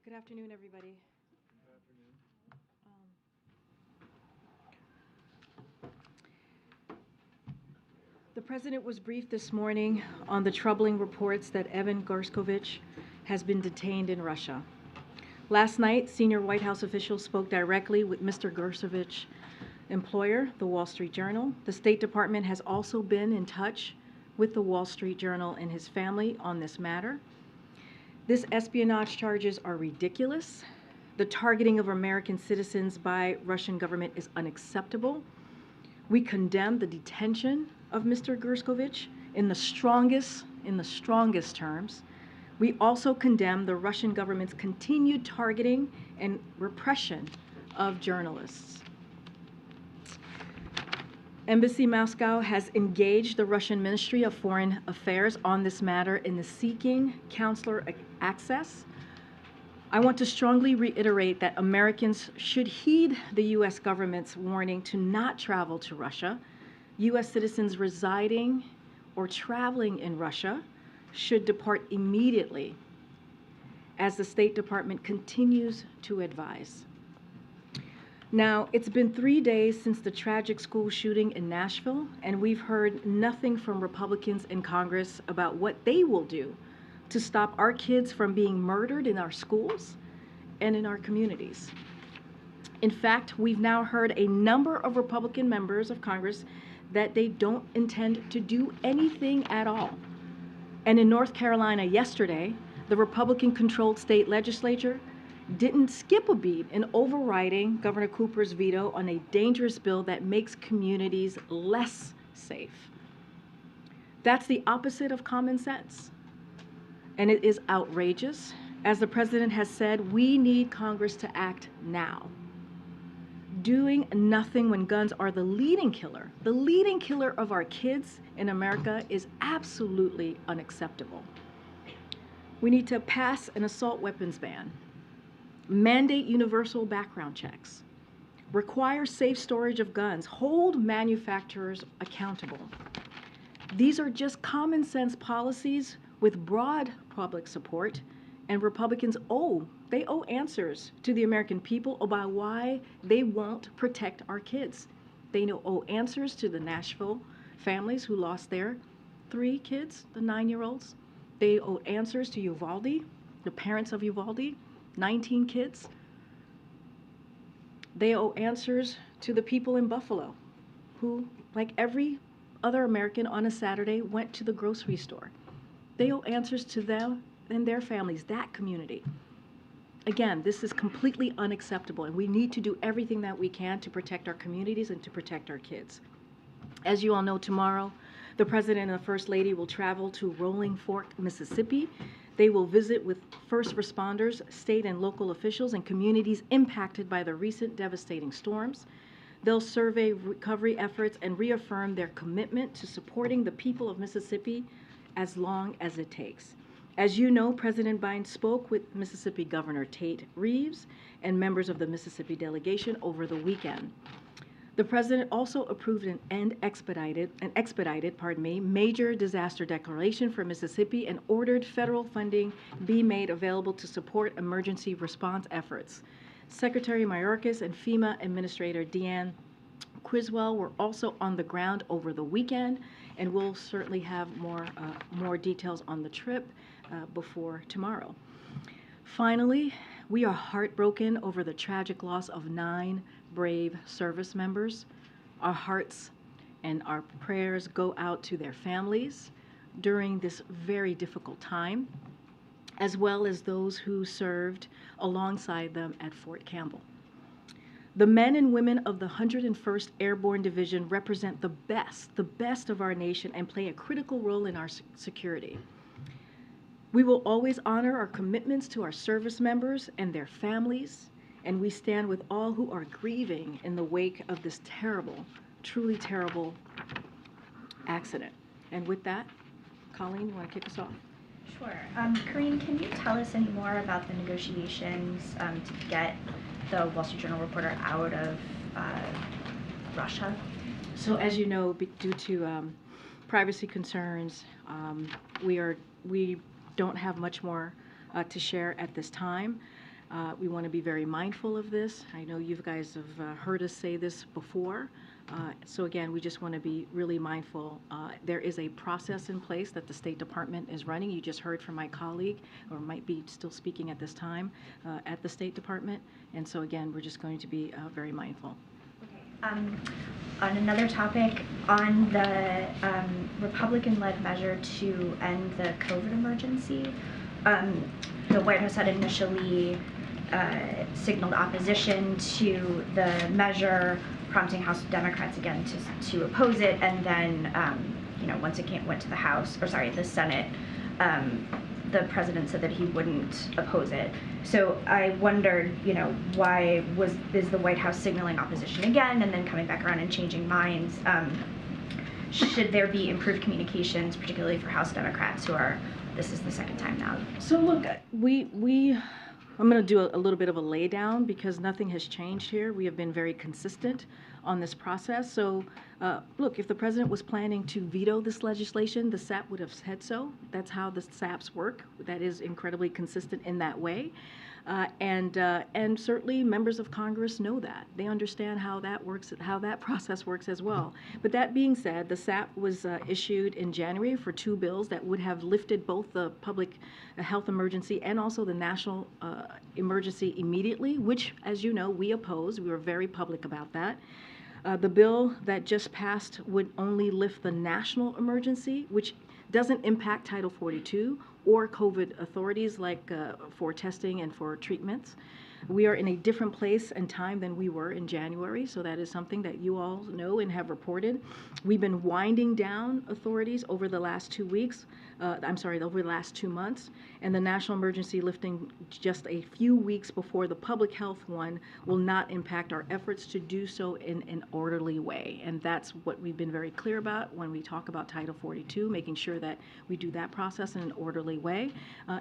Good afternoon, everybody. The President was briefed this morning on the troubling reports that Evan Gerskovich has been detained in Russia. Last night, senior White House officials spoke directly with Mr. Gerskovich's employer, the Wall Street Journal. The State Department has also been in touch with the Wall Street Journal and his family on this matter. These espionage charges are ridiculous. The targeting of American citizens by Russian government is unacceptable. We condemn the detention of Mr. Gerskovich in the strongest terms. We also condemn the Russian government's continued targeting and repression of journalists. Embassy Moscow has engaged the Russian Ministry of Foreign Affairs on this matter in the seeking consular access. I want to strongly reiterate that Americans should heed the U.S. government's warning to not travel to Russia. U.S. citizens residing or traveling in Russia should depart immediately, as the State Department continues to advise. Now, it's been 3 days since the tragic school shooting in Nashville, and we've heard nothing from Republicans in Congress about what they will do to stop our kids from being murdered in our schools and in our communities. In fact, we've now heard a number of Republican members of Congress that they don't intend to do anything at all. And in North Carolina yesterday, the Republican-controlled state legislature didn't skip a beat in overriding Governor Cooper's veto on a dangerous bill that makes communities less safe. That's the opposite of common sense. And it is outrageous. As the President has said, we need Congress to act now. Doing nothing when guns are the leading killer of our kids in America is absolutely unacceptable. We need to pass an assault weapons ban, mandate universal background checks, require safe storage of guns, hold manufacturers accountable. These are just common sense policies with broad public support, and Republicans owe answers to the American people about why they won't protect our kids. They owe answers to the Nashville families who lost their 3 kids, the 9-year-olds. They owe answers to Uvalde, the parents of Uvalde, 19 kids. They owe answers to the people in Buffalo who, like every other American on a Saturday, went to the grocery store. They owe answers to them and their families, that community. Again, this is completely unacceptable, and we need to do everything that we can to protect our communities and to protect our kids. As you all know, tomorrow, the President and the First Lady will travel to Rolling Fork, Mississippi. They will visit with first responders, state and local officials, and communities impacted by the recent devastating storms. They'll survey recovery efforts and reaffirm their commitment to supporting the people of Mississippi as long as it takes. As you know, President Biden spoke with Mississippi Governor Tate Reeves and members of the Mississippi delegation over the weekend. The President also approved an expedited major disaster declaration for Mississippi and ordered federal funding be made available to support emergency response efforts. Secretary Mayorkas and FEMA Administrator Deanne Criswell were also on the ground over the weekend, and we'll certainly have more details on the trip before tomorrow. Finally, we are heartbroken over the tragic loss of 9 brave service members. Our hearts and our prayers go out to their families during this very difficult time, as well as those who served alongside them at Fort Campbell. The men and women of the 101st Airborne Division represent the best of our nation, and play a critical role in our security. We will always honor our commitments to our service members and their families, and we stand with all who are grieving in the wake of this terrible, truly terrible accident. And with that, Colleen, you want to kick us off? Sure. Karine, can you tell us any more about the negotiations to get the Wall Street Journal reporter out of Russia? So as you know, due to privacy concerns, we don't have much more to share at this time. We want to be very mindful of this. I know you guys have heard us say this before. So again, we just want to be really mindful. There is a process in place that the State Department is running. You just heard from my colleague, or might be still speaking at this time, at the State Department. And so again, we're just going to be very mindful. On another topic, on the Republican-led measure to end the COVID emergency, the White House had initially signaled opposition to the measure, prompting House Democrats again to oppose it, and then once it went to the Senate, the president said that he wouldn't oppose it. So I wondered, why is the White House signaling opposition again and then coming back around and changing minds? Should there be improved communications, particularly for House Democrats this is the second time now? So look, I'm going to do a little bit of a lay down because nothing has changed here. We have been very consistent on this process. So look, if the president was planning to veto this legislation, the SAP would have said so. That's how the SAPs work. That is incredibly consistent in that way. And certainly members of Congress know that. They understand how that works, how that process works as well. But that being said, the SAP was issued in January for 2 bills that would have lifted both the public health emergency and also the national emergency immediately, which, as you know, we opposed. We were very public about that. The bill that just passed would only lift the national emergency, which doesn't impact Title 42 or COVID authorities like for testing and for treatments. We are in a different place and time than we were in January, so that is something that you all know and have reported. We've been winding down authorities over the last 2 weeks, over the last 2 months, and the national emergency lifting just a few weeks before the public health one will not impact our efforts to do so in an orderly way. And that's what we've been very clear about when we talk about Title 42, making sure that we do that process in an orderly way.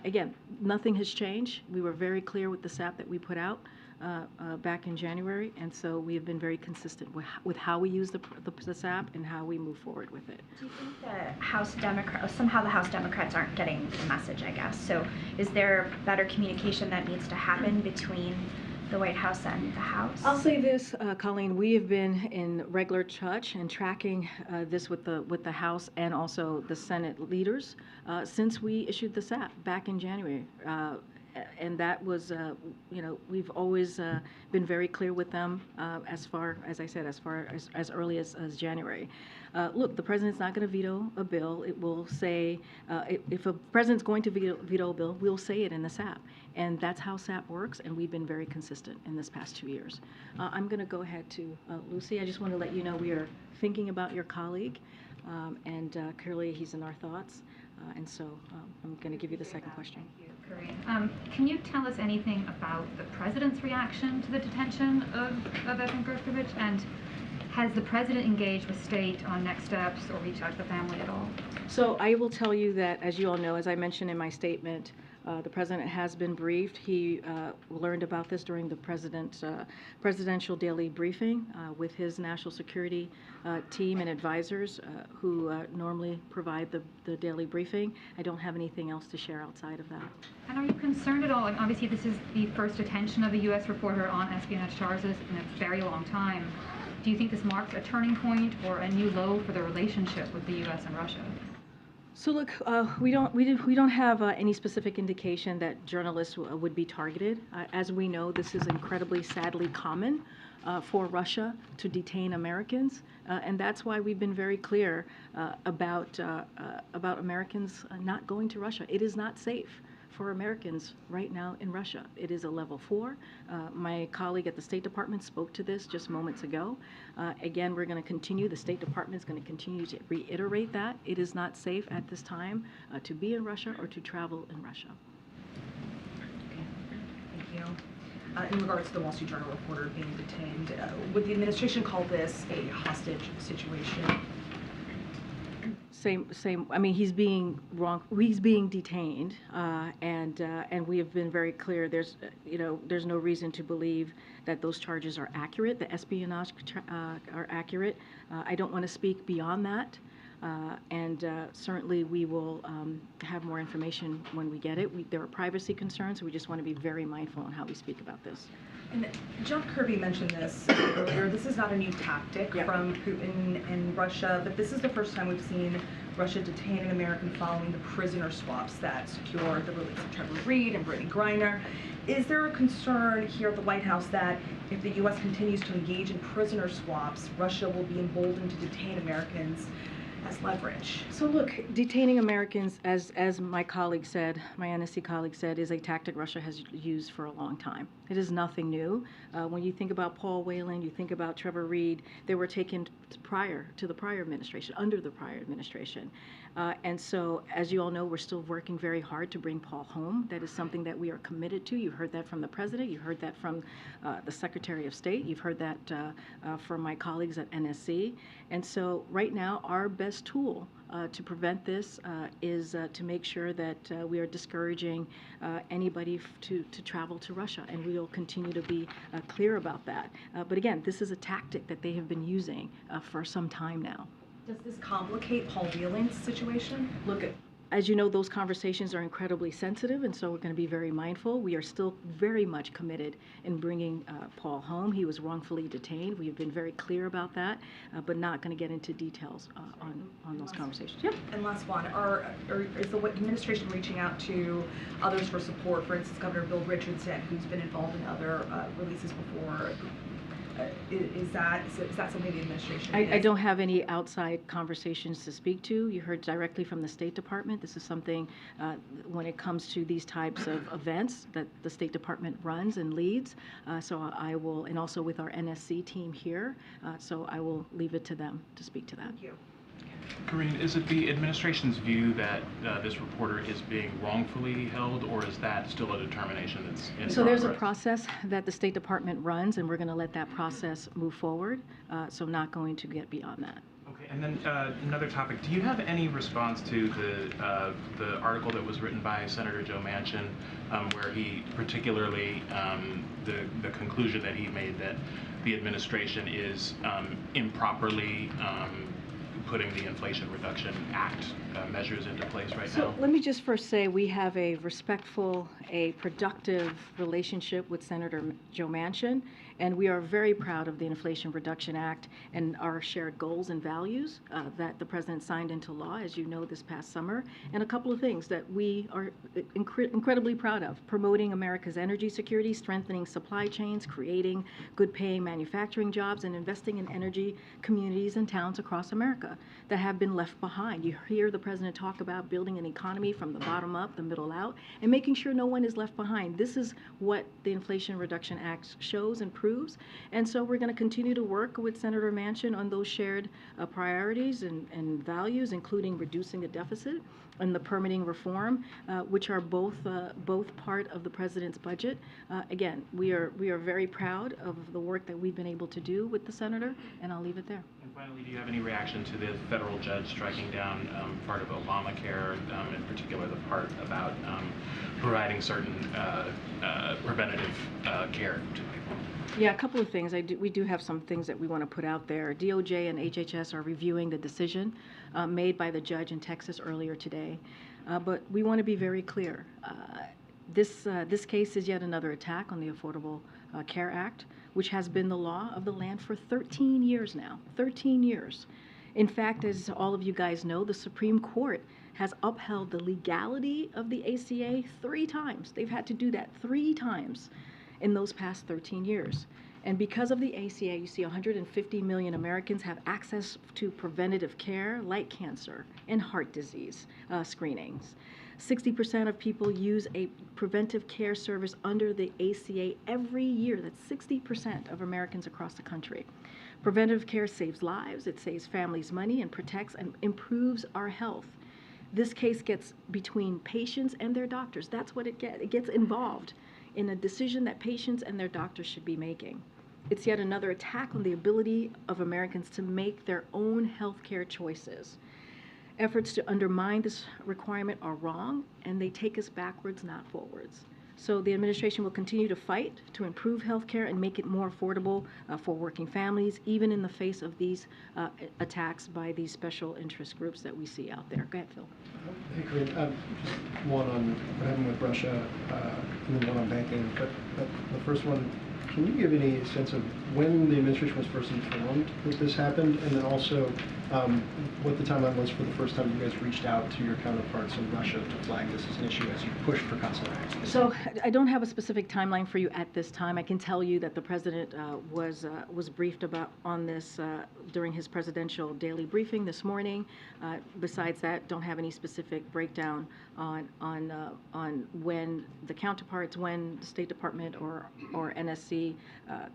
Again, nothing has changed. We were very clear with the SAP that we put out back in January, and so we have been very consistent with how we use the SAP and how we move forward with it. Do you think somehow the House Democrats aren't getting the message, I guess? So is there better communication that needs to happen between the White House and the House? I'll say this, Colleen, we have been in regular touch and tracking this with the House and also the Senate leaders since we issued the SAP back in January. And that was, we've always been very clear with them as far as early as January. Look, the president's not going to veto a bill. It will say, if a president's going to veto a bill, we'll say it in the SAP. And that's how SAP works, and we've been very consistent in this past 2 years. I'm going to go ahead to Lucy. I just want to let you know we are thinking about your colleague, and clearly he's in our thoughts. And so I'm going to give you the second question. Thank you, Karine. Can you tell us anything about the president's reaction to the detention of Evan Gerskovich? And has the president engaged with state on next steps or reached out to the family at all? So I will tell you that, as you all know, as I mentioned in my statement, the president has been briefed. He learned about this during the presidential daily briefing with his national security team and advisors who normally provide the daily briefing. I don't have anything else to share outside of that. And are you concerned at all? And obviously, this is the first detention of a U.S. reporter on espionage charges in a very long time. Do you think this marks a turning point or a new low for the relationship with the U.S. and Russia? So look, we don't have any specific indication that journalists would be targeted. As we know, this is incredibly sadly common for Russia to detain Americans, and that's why we've been very clear about Americans not going to Russia. It is not safe for Americans right now in Russia. It is a level 4. My colleague at the State Department spoke to this just moments ago. Again, we're going to continue, the State Department is going to continue to reiterate that. It is not safe at this time to be in Russia or to travel in Russia. Thank you. In regards to the Wall Street Journal reporter being detained, would the administration call this a hostage situation? Same. I mean, he's being detained, and we have been very clear. There's no reason to believe that those charges are accurate. The espionage are accurate. I don't want to speak beyond that. And certainly we will have more information when we get it. There are privacy concerns, so we just want to be very mindful on how we speak about this. And John Kirby mentioned this earlier. This is not a new tactic from Putin and Russia, but this is the first time we've seen Russia detain an American following the prisoner swaps that secured the release of Trevor Reed and Brittany Griner. Is there a concern here at the White House that if the U.S. continues to engage in prisoner swaps, Russia will be emboldened to detain Americans as leverage? So look, detaining Americans, as my colleague said, my NSC colleague said, is a tactic Russia has used for a long time. It is nothing new. When you think about Paul Whelan, you think about Trevor Reed, they were taken prior to the prior administration, under the prior administration. And so, as you all know, we're still working very hard to bring Paul home. That is something that we are committed to. You heard that from the President. You heard that from the Secretary of State. You've heard that from my colleagues at NSC. And so right now, our best tool to prevent this is to make sure that we are discouraging anybody to travel to Russia, and we will continue to be clear about that. But again, this is a tactic that they have been using for some time now. Does this complicate Paul Whelan's situation? Look, as you know, those conversations are incredibly sensitive, and so we're going to be very mindful. We are still very much committed in bringing Paul home. He was wrongfully detained. We have been very clear about that, but not going to get into details on those conversations. Yep. And last one, is the administration reaching out to others for support? For instance, Governor Bill Richardson, who's been involved in other releases before. Is that something the administration I don't have any outside conversations to speak to. You heard directly from the State Department. This is something, when it comes to these types of events, that the State Department runs and leads. So I will, and also with our NSC team here, so I will leave it to them to speak to that. Thank you. Karine, is it the administration's view that this reporter is being wrongfully held, or is that still a determination that's in So there's a progress? process that the State Department runs, and we're going to let that process move forward. So not going to get beyond that. Okay, and then another topic. Do you have any response to the article that was written by Senator Joe Manchin, where he particularly the conclusion that he made that the administration is improperly putting the Inflation Reduction Act measures into place right now? So let me just first say we have a respectful, a productive relationship with Senator Joe Manchin, and we are very proud of the Inflation Reduction Act and our shared goals and values that the President signed into law, as you know, this past summer. And a couple of things that we are incredibly proud of: promoting America's energy security, strengthening supply chains, creating good-paying manufacturing jobs, and investing in energy communities and towns across America that have been left behind. You hear the President talk about building an economy from the bottom up, the middle out, and making sure no one is left behind. This is what the Inflation Reduction Act shows and proves. And so we're going to continue to work with Senator Manchin on those shared priorities and values, including reducing the deficit and the permitting reform, which are both part of the President's budget. Again, we are very proud of the work that we've been able to do with the Senator, and I'll leave it there. And finally, do you have any reaction to the federal judge striking down part of Obamacare, in particular the part about providing certain preventative care to people? Yeah, a couple of things. We do have some things that we want to put out there. DOJ and HHS are reviewing the decision made by the judge in Texas earlier today. But we want to be very clear. This case is yet another attack on the Affordable Care Act, which has been the law of the land for 13 years now. 13 years. In fact, as all of you guys know, the Supreme Court has upheld the legality of the ACA 3 times. They've had to do that 3 times in those past 13 years. And because of the ACA, you see 150 million Americans have access to preventative care like cancer and heart disease screenings. 60% of people use a preventive care service under the ACA every year. That's 60% of Americans across the country. Preventive care saves lives, it saves families money, and protects and improves our health. This case gets between patients and their doctors. That's what it gets. It gets involved in a decision that patients and their doctors should be making. It's yet another attack on the ability of Americans to make their own healthcare choices. Efforts to undermine this requirement are wrong, and they take us backwards, not forwards. So the administration will continue to fight to improve health care and make it more affordable for working families, even in the face of these attacks by these special interest groups that we see out there. Go ahead, Phil. Hey, Karine, just one on what happened with Russia and then one on banking. But the first one, can you give any sense of when the administration was first informed that this happened, and then also what the timeline was for the first time you guys reached out to your counterparts in Russia to flag this as an issue as you pushed for consular access? So I don't have a specific timeline for you at this time. I can tell you that the president was briefed on this during his presidential daily briefing this morning. Besides that, don't have any specific breakdown on when the counterparts, when the State Department or NSC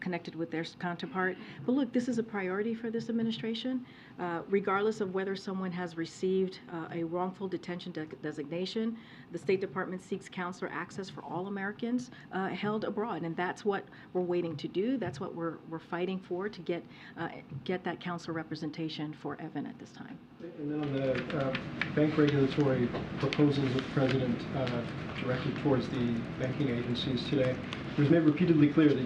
connected with their counterpart. But look, this is a priority for this administration. Regardless of whether someone has received a wrongful detention designation, the State Department seeks consular access for all Americans held abroad, and that's what we're waiting to do. That's what we're fighting for, to get that consular representation for Evan at this time. And then on the bank regulatory proposals that the president directed towards the banking agencies today, it was made repeatedly clear that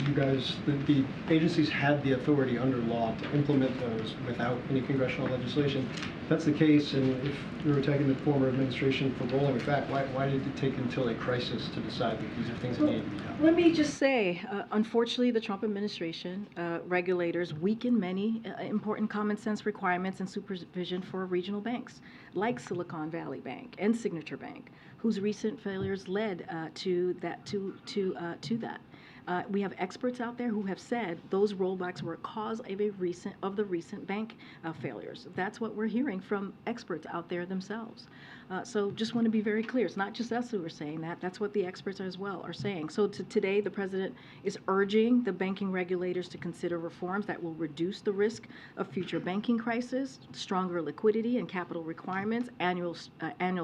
the agencies had the authority under law to implement those without any congressional legislation. If that's the case, and if we were attacking the former administration for rolling it back, why did it take until a crisis to decide that these are things that need to be done? Let me just say, unfortunately, the Trump administration regulators weaken many important common sense requirements and supervision for regional banks, like Silicon Valley Bank and Signature Bank, whose recent failures led to that. We have experts out there who have said those rollbacks were a cause of the recent bank failures. That's what we're hearing from experts out there themselves. So just want to be very clear. It's not just us who are saying that. That's what the experts as well are saying. So today, the president is urging the banking regulators to consider reforms that will reduce the risk of future banking crises, stronger liquidity and capital requirements, annual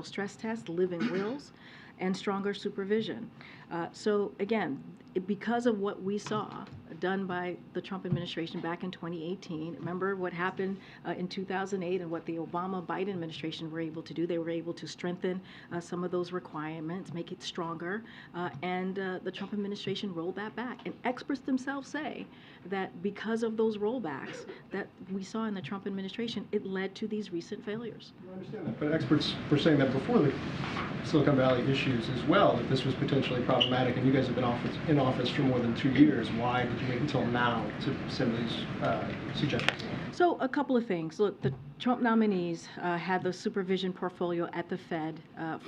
stress tests, living wills, and stronger supervision. So again, because of what we saw done by the Trump administration back in 2018, remember what happened in 2008 and what the Obama-Biden administration were able to do. They were able to strengthen some of those requirements, make it stronger, and the Trump administration rolled that back. And experts themselves say that because of those rollbacks that we saw in the Trump administration, it led to these recent failures. I understand that, but experts were saying that before the Silicon Valley issues as well, that this was potentially problematic, and you guys have been in office for more than 2 years. Why did you wait until now to send these suggestions? So a couple of things. Look, the Trump nominees had the supervision portfolio at the Fed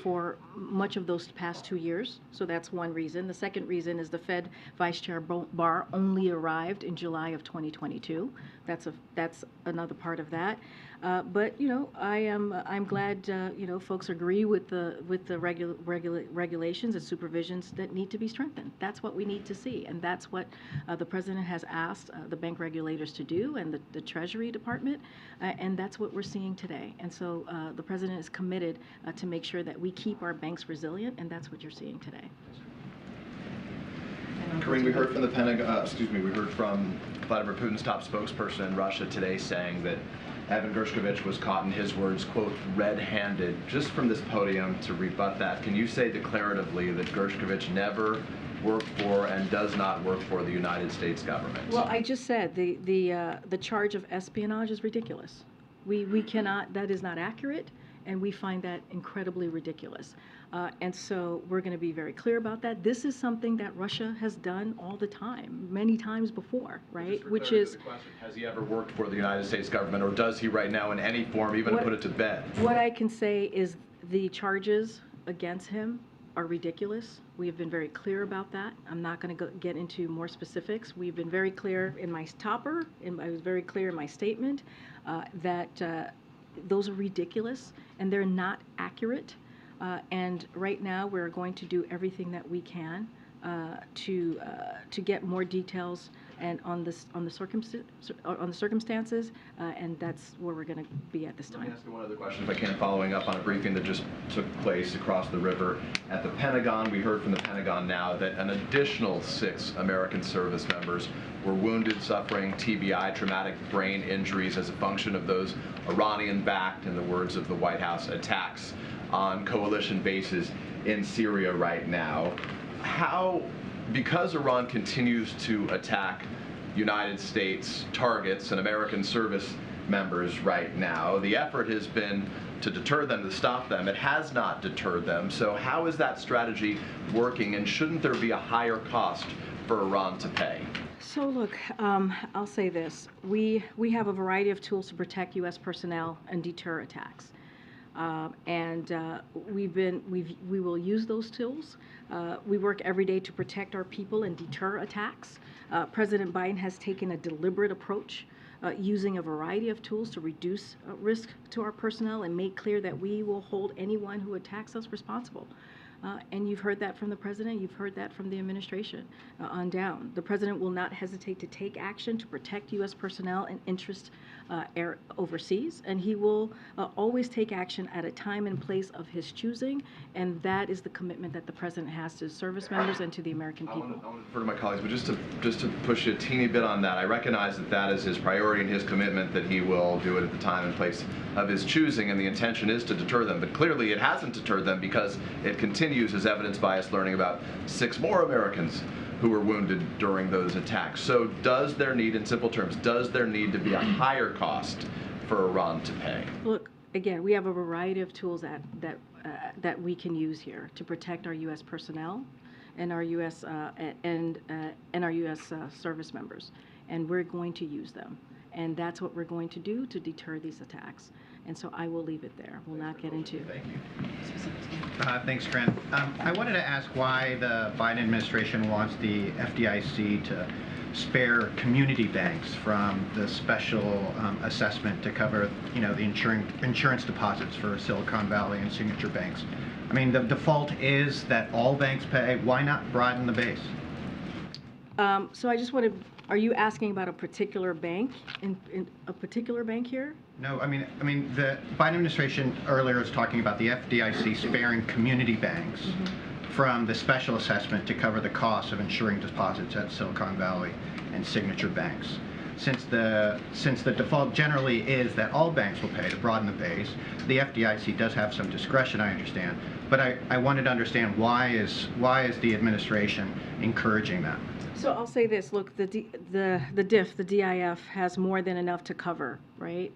for much of those past 2 years. So that's one reason. The second reason is the Fed Vice Chair Barr only arrived in July of 2022. That's another part of that. But I'm glad folks agree with the regulations and supervisions that need to be strengthened. That's what we need to see, and that's what the president has asked the bank regulators to do, and the Treasury Department, and that's what we're seeing today. And so the president is committed to make sure that we keep our banks resilient, and that's what you're seeing today. Karine, we heard from the Pentagon. We heard from Vladimir Putin's top spokesperson in Russia today saying that Evan Gerskovich was caught, in his words, quote, red-handed. Just from this podium to rebut that, can you say declaratively that Gerskovich never worked for and does not work for the United States government? Well, I just said the charge of espionage is ridiculous. We cannot. That is not accurate, and we find that incredibly ridiculous. And so we're going to be very clear about that. This is something that Russia has done all the time, many times before, right? Which is, has he ever worked for the United States government, or does he right now in any form, even to put it to bed? What I can say is the charges against him are ridiculous. We have been very clear about that. I'm not going to get into more specifics. We've been very clear in my topper, and I was very clear in my statement that those are ridiculous and they're not accurate. And right now, we're going to do everything that we can to get more details and on the circumstances, and that's where we're going to be at this time. Let me ask you one other question, if I can, following up on a briefing that just took place across the river at the Pentagon. We heard from the Pentagon now that an additional 6 American service members were wounded, suffering TBI, traumatic brain injuries, as a function of those Iranian-backed, in the words of the White House, attacks on coalition bases in Syria right now. because Iran continues to attack United States targets and American service members right now, the effort has been to deter them, to stop them. It has not deterred them. So how is that strategy working, and shouldn't there be a higher cost for Iran to pay? So look, I'll say this. We have a variety of tools to protect U.S. personnel and deter attacks. We will use those tools. We work every day to protect our people and deter attacks. President Biden has taken a deliberate approach using a variety of tools to reduce risk to our personnel and make clear that we will hold anyone who attacks us responsible. And you've heard that from the president, you've heard that from the administration on down. The president will not hesitate to take action to protect U.S. personnel and interests overseas, and he will always take action at a time and place of his choosing, and that is the commitment that the president has to service members and to the American people. I want to defer to my colleagues, but just to push you a teeny bit on that, I recognize that that is his priority and his commitment, that he will do it at the time and place of his choosing, and the intention is to deter them. But clearly it hasn't deterred them, because it continues, as evidenced by us learning about 6 more Americans who were wounded during those attacks. So does there need, in simple terms, does there need to be a higher cost for Iran to pay? Look, again, we have a variety of tools that we can use here to protect our U.S. personnel and our U.S. Service members, and we're going to use them. And that's what we're going to do to deter these attacks. And so I will leave it there. We'll not get into specifics. Thanks, Karine. I wanted to ask why the Biden administration wants the FDIC to spare community banks from the special assessment to cover, the insurance deposits for Silicon Valley and signature banks. I mean, the default is that all banks pay. Why not broaden the base? So I just want to. Are you asking about a particular bank, in a particular bank here? No, I mean the Biden administration earlier was talking about the FDIC sparing community banks from the special assessment to cover the cost of insuring deposits at Silicon Valley and signature banks. Since the default generally is that all banks will pay to broaden the base, the FDIC does have some discretion, I understand. But I wanted to understand why is the administration encouraging that? So I'll say this, look, the DIF has more than enough to cover, right?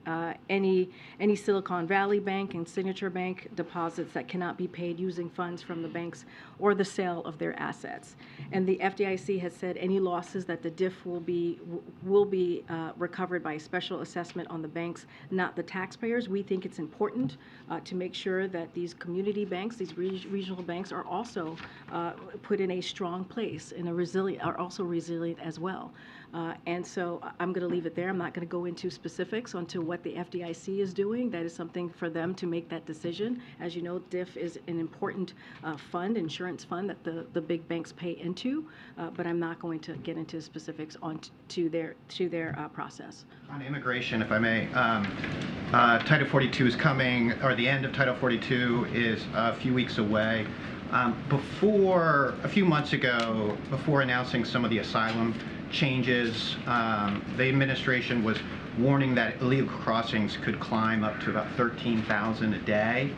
Any Silicon Valley Bank and Signature Bank deposits that cannot be paid using funds from the banks or the sale of their assets. And the FDIC has said any losses that the DIF will be recovered by a special assessment on the banks, not the taxpayers. We think it's important to make sure that these community banks, these regional banks, are also put in a strong place, in a resilient as well. And so I'm going to leave it there. I'm not going to go into specifics onto what the FDIC is doing. That is something for them to make that decision. As you know, DIF is an important insurance fund that the big banks pay into, but I'm not going to get into specifics to their process. On immigration, if I may, Title 42 is coming, or the end of Title 42 is a few weeks away. A few months ago, before announcing some of the asylum changes, the administration was warning that illegal crossings could climb up to about 13,000 a day.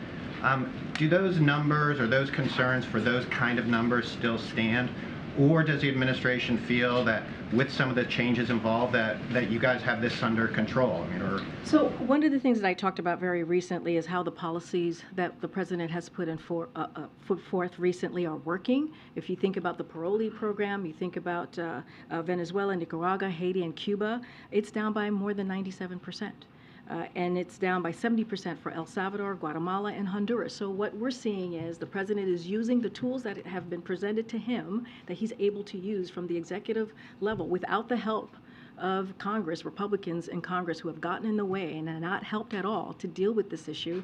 Do those numbers or those concerns for those kind of numbers still stand? Or does the administration feel that with some of the changes involved that you guys have this under control? So one of the things that I talked about very recently is how the policies that the president has put forth recently are working. If you think about the parolee program, you think about Venezuela, Nicaragua, Haiti, and Cuba, it's down by more than 97%. And it's down by 70% for El Salvador, Guatemala, and Honduras. So what we're seeing is the president is using the tools that have been presented to him that he's able to use from the executive level without the help of Congress, Republicans in Congress who have gotten in the way and have not helped at all to deal with this issue.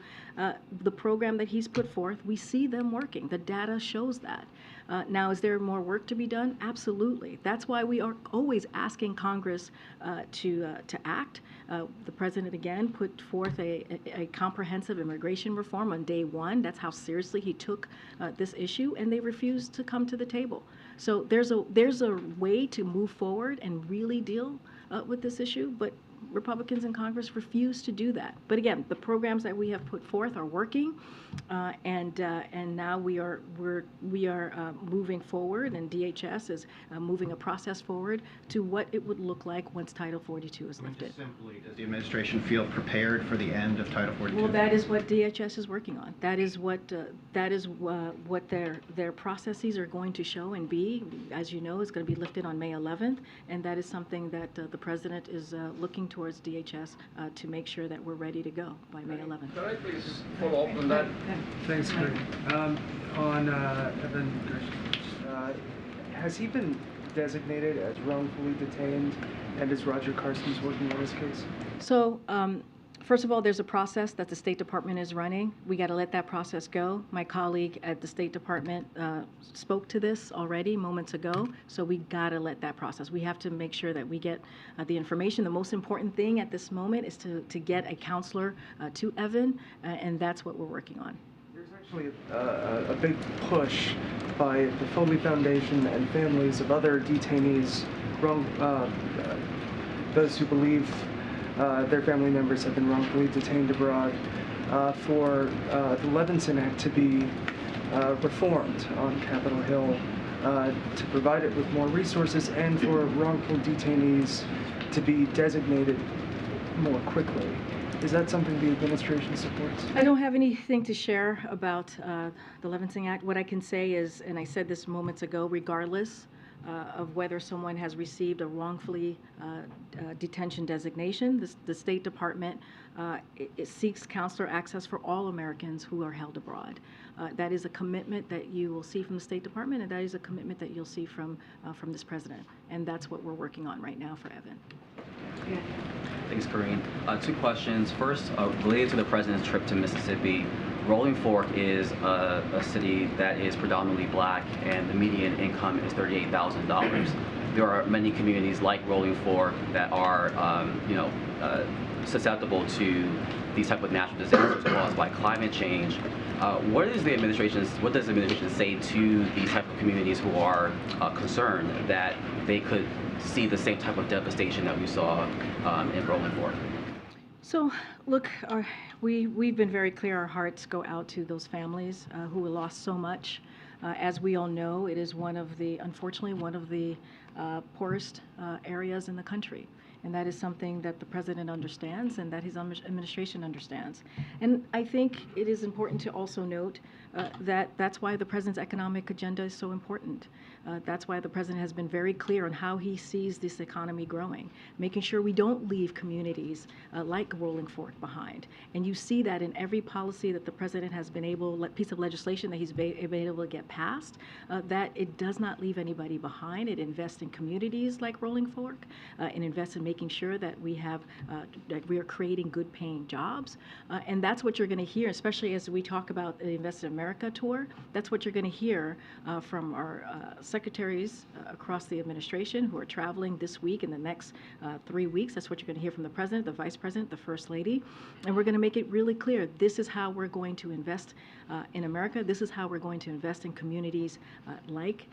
The program that he's put forth, we see them working. The data shows that. Now, is there more work to be done? Absolutely. That's why we are always asking Congress to act. The president, again, put forth a comprehensive immigration reform on day one. That's how seriously he took this issue, and they refused to come to the table. So there's a way to move forward and really deal with this issue, but Republicans in Congress refuse to do that. But again, the programs that we have put forth are working, and now we are moving forward, and DHS is moving a process forward to what it would look like once Title 42 is lifted. Just simply, does the administration feel prepared for the end of Title 42? Well, that is what DHS is working on. That is what their processes are going to show and be. As you know, it's going to be lifted on May 11th, and that is something that the president is looking towards DHS to make sure that we're ready to go by May 11th. Can I please follow up on that? Thanks, Karine. On Evan Gerskovich, has he been designated as wrongfully detained, and is Roger Carstens working on his case? So, first of all, there's a process that the State Department is running. We got to let that process go. My colleague at the State Department spoke to this already moments ago, so we got to let that process. We have to make sure that we get the information. The most important thing at this moment is to get a counselor to Evan, and that's what we're working on. There's actually a big push by the Foley Foundation and families of other detainees, those who believe their family members have been wrongfully detained abroad, for the Levinson Act to be reformed on Capitol Hill, to provide it with more resources, and for wrongful detainees to be designated more quickly. Is that something the administration supports? I don't have anything to share about the Levinson Act. What I can say is, and I said this moments ago, regardless of whether someone has received a wrongfully detention designation, the State Department it seeks counselor access for all Americans who are held abroad. That is a commitment that you will see from the State Department, and that is a commitment that you'll see from this president. And that's what we're working on right now for Evan. Yeah. Thanks, Karine. Two questions. First, related to the president's trip to Mississippi. Rolling Fork is a city that is predominantly black, and the median income is $38,000. There are many communities like Rolling Fork that are, susceptible to these type of natural disasters caused by climate change. What does the administration say to these type of communities who are concerned that they could see the same type of devastation that we saw in Rolling Fork? So, look, we've been very clear. Our hearts go out to those families who lost so much. As we all know, it is unfortunately, one of the poorest areas in the country. And that is something that the president understands and that his administration understands. And I think it is important to also note that that's why the president's economic agenda is so important. That's why the president has been very clear on how he sees this economy growing, making sure we don't leave communities like Rolling Fork behind. And you see that in every policy that the president has been piece of legislation that he's been able to get passed, that it does not leave anybody behind. It invests in communities like Rolling Fork, and invests in making sure that we are creating good paying jobs. And that's what you're going to hear, especially as we talk about the Invest in America tour. That's what you're going to hear from our secretaries across the administration who are traveling this week and the next 3 weeks. That's what you're going to hear from the president, the vice president, the first lady. And we're going to make it really clear, this is how we're going to invest in America. This is how we're going to invest in communities like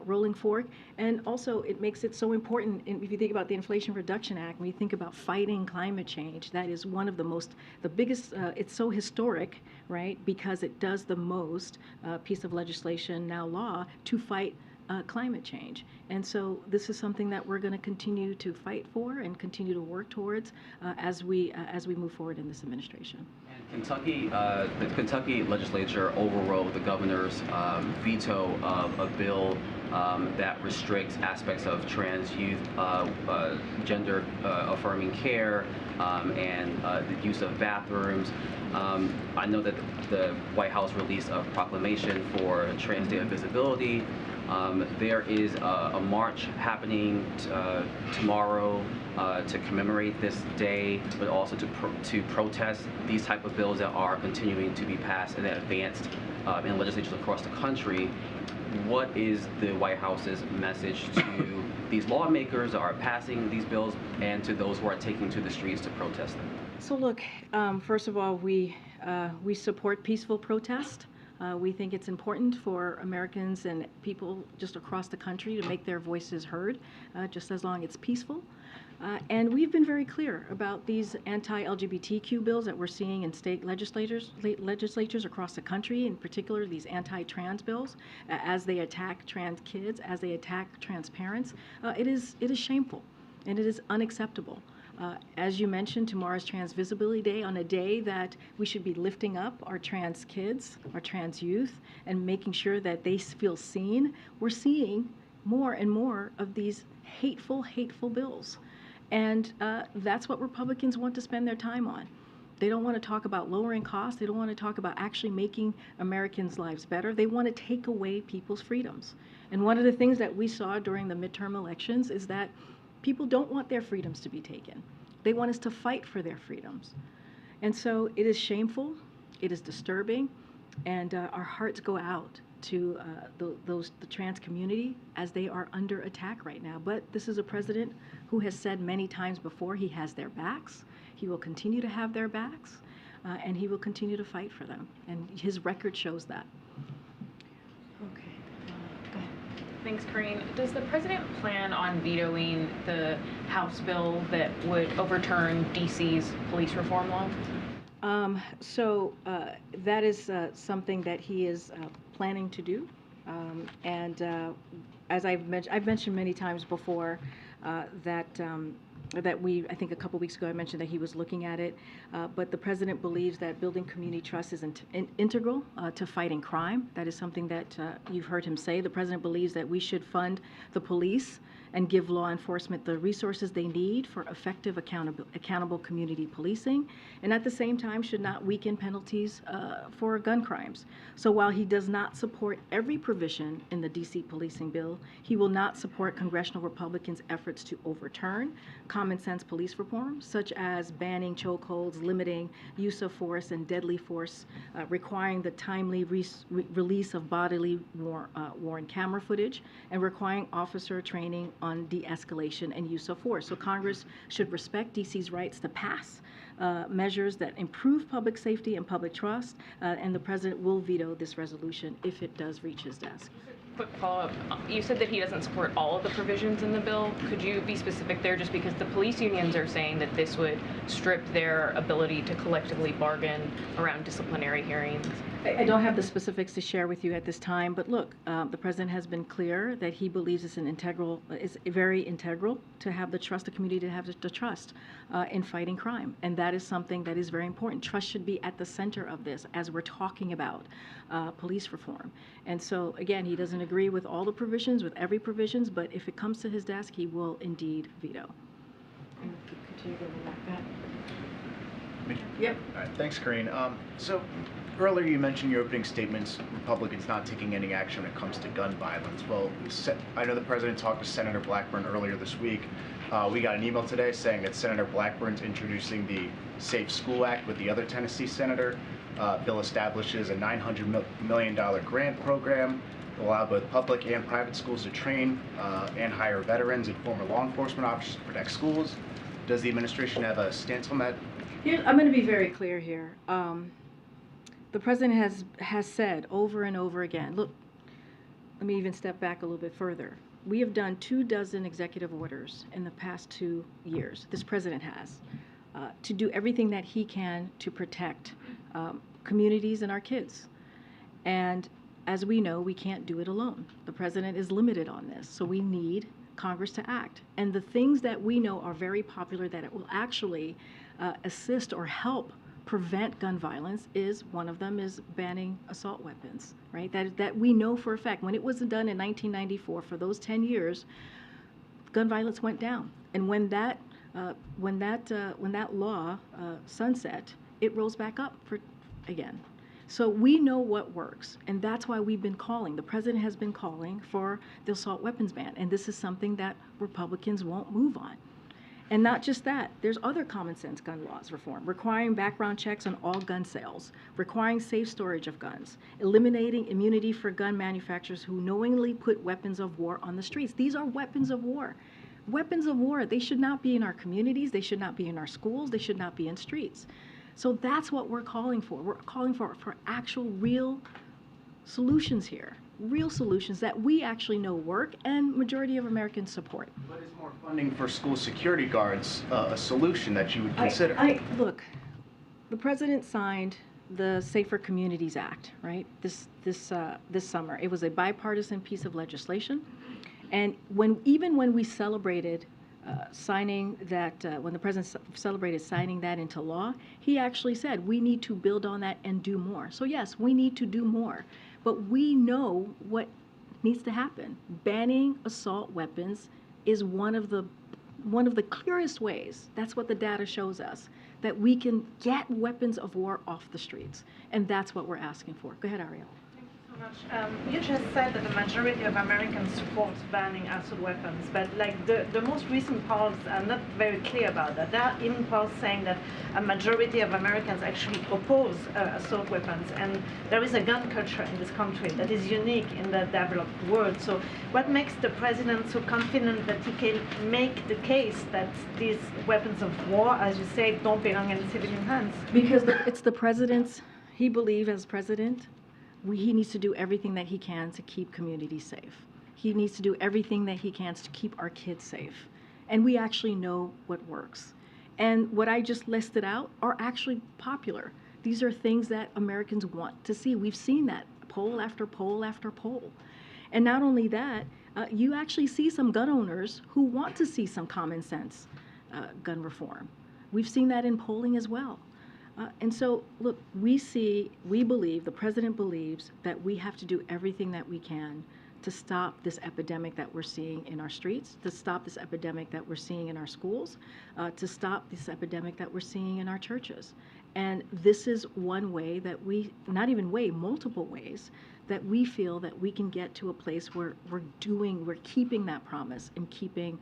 Rolling Fork. And also, it makes it so important, if you think about the Inflation Reduction Act, when you think about fighting climate change, that is one of the biggest, it's so historic, right, because it does the most piece of legislation, now law, to fight climate change. And so this is something that we're going to continue to fight for and continue to work towards as we move forward in this administration. And the Kentucky legislature overrode the governor's veto of a bill that restricts aspects of trans youth gender affirming care and the use of bathrooms. I know that the White House released a proclamation for Trans Day of Visibility. There is a march happening tomorrow to commemorate this day, but also to protest these type of bills that are continuing to be passed and advanced in legislatures across the country. What is the White House's message to these lawmakers that are passing these bills and to those who are taking to the streets to protest them? So look, first of all, we support peaceful protest. We think it's important for Americans and people just across the country to make their voices heard, just as long as it's peaceful. And we've been very clear about these anti-LGBTQ bills that we're seeing in state legislatures across the country, in particular these anti-trans bills, as they attack trans kids, as they attack trans parents. It is shameful and it is unacceptable. As you mentioned, tomorrow's Trans Visibility Day, on a day that we should be lifting up our trans kids, our trans youth, and making sure that they feel seen. We're seeing more and more of these hateful bills. And that's what Republicans want to spend their time on. They don't want to talk about lowering costs. They don't want to talk about actually making Americans' lives better. They want to take away people's freedoms. And one of the things that we saw during the midterm elections is that people don't want their freedoms to be taken. They want us to fight for their freedoms. And so it is shameful, it is disturbing, and our hearts go out to the trans community as they are under attack right now. But this is a president who has said many times before he has their backs. He will continue to have their backs, and he will continue to fight for them. And his record shows that. Okay. Go ahead. Thanks, Karine. Does the president plan on vetoing the House bill that would overturn DC's police reform law? That is something that he is planning to do. As I've mentioned many times before, I think a couple weeks ago I mentioned that he was looking at it, but the president believes that building community trust is integral to fighting crime. That is something that you've heard him say. The president believes that we should fund the police and give law enforcement the resources they need for effective accountable community policing, and at the same time should not weaken penalties for gun crimes. So while he does not support every provision in the DC policing bill, he will not support congressional Republicans' efforts to overturn common sense police reform, such as banning chokeholds, limiting use of force and deadly force, requiring the timely release of bodily worn camera footage, and requiring officer training on de-escalation and use of force. So Congress should respect DC's rights to pass measures that improve public safety and public trust, and the president will veto this resolution if it does reach his desk. Quick follow-up. You said that he doesn't support all of the provisions in the bill. Could you be specific there, just because the police unions are saying that this would strip their ability to collectively bargain around disciplinary hearings? I don't have the specifics to share with you at this time, but look, the president has been clear that he believes it's very integral to have the trust, the community to have the trust in fighting crime. And that is something that is very important. Trust should be at the center of this as we're talking about police reform. And so, again, he doesn't agree with all the provisions, with every provisions, but if it comes to his desk, he will indeed veto. Yep. All right. Thanks, Karine. So earlier you mentioned your opening statements, Republicans not taking any action when it comes to gun violence. Well, I know the president talked to Senator Blackburn earlier this week. We got an email today saying that Senator Blackburn's introducing the Safe School Act with the other Tennessee senator. Bill establishes a $900 million grant program that will allow both public and private schools to train and hire veterans and former law enforcement officers to protect schools. Does the administration have a stance on that? I'm going to be very clear here. The president has said over and over again, look, let me even step back a little bit further. We have done 24 executive orders in the past 2 years, this president has, to do everything that he can to protect communities and our kids. And as we know, we can't do it alone. The president is limited on this, so we need Congress to act. And the things that we know are very popular that it will actually assist or help prevent gun violence is, one of them is banning assault weapons, right? That we know for a fact. When it was done in 1994, for those 10 years, gun violence went down. And when that law sunset, it rose back up again. So we know what works, and that's why we've been calling. The president has been calling for the assault weapons ban, and this is something that Republicans won't move on. And not just that, there's other common sense gun laws reform, requiring background checks on all gun sales, requiring safe storage of guns, eliminating immunity for gun manufacturers who knowingly put weapons of war on the streets. These are weapons of war. Weapons of war, they should not be in our communities, they should not be in our schools, they should not be in streets. So that's what we're calling for. We're calling for actual real solutions here. real solutions that we actually know work and majority of Americans support. But is more funding for school security guards a solution that you would consider? Look, the president signed the Safer Communities Act, right? This summer. It was a bipartisan piece of legislation, and even when we celebrated signing that, when the president celebrated signing that into law, he actually said we need to build on that and do more. So yes, we need to do more, but we know what needs to happen. Banning assault weapons is one of the clearest ways. That's what the data shows us, that we can get weapons of war off the streets, and that's what we're asking for. Go ahead, Ariel. You just said that the majority of Americans support banning assault weapons, but like the most recent polls are not very clear about that. There are even polls saying that a majority of Americans actually oppose assault weapons, and there is a gun culture in this country that is unique in the developed world. So what makes the president so confident that he can make the case that these weapons of war, as you say, don't belong in civilian hands? Because it's the president's, he believes as president, he needs to do everything that he can to keep communities safe. He needs to do everything that he can to keep our kids safe. And we actually know what works. And what I just listed out are actually popular. These are things that Americans want to see. We've seen that poll after poll after poll. And not only that, you actually see some gun owners who want to see some common sense gun reform. We've seen that in polling as well. And so, look, we believe, the president believes that we have to do everything that we can to stop this epidemic that we're seeing in our streets, to stop this epidemic that we're seeing in our schools, to stop this epidemic that we're seeing in our churches. And this is one way that not even way, multiple ways that we feel that we can get to a place where we're keeping that promise and keeping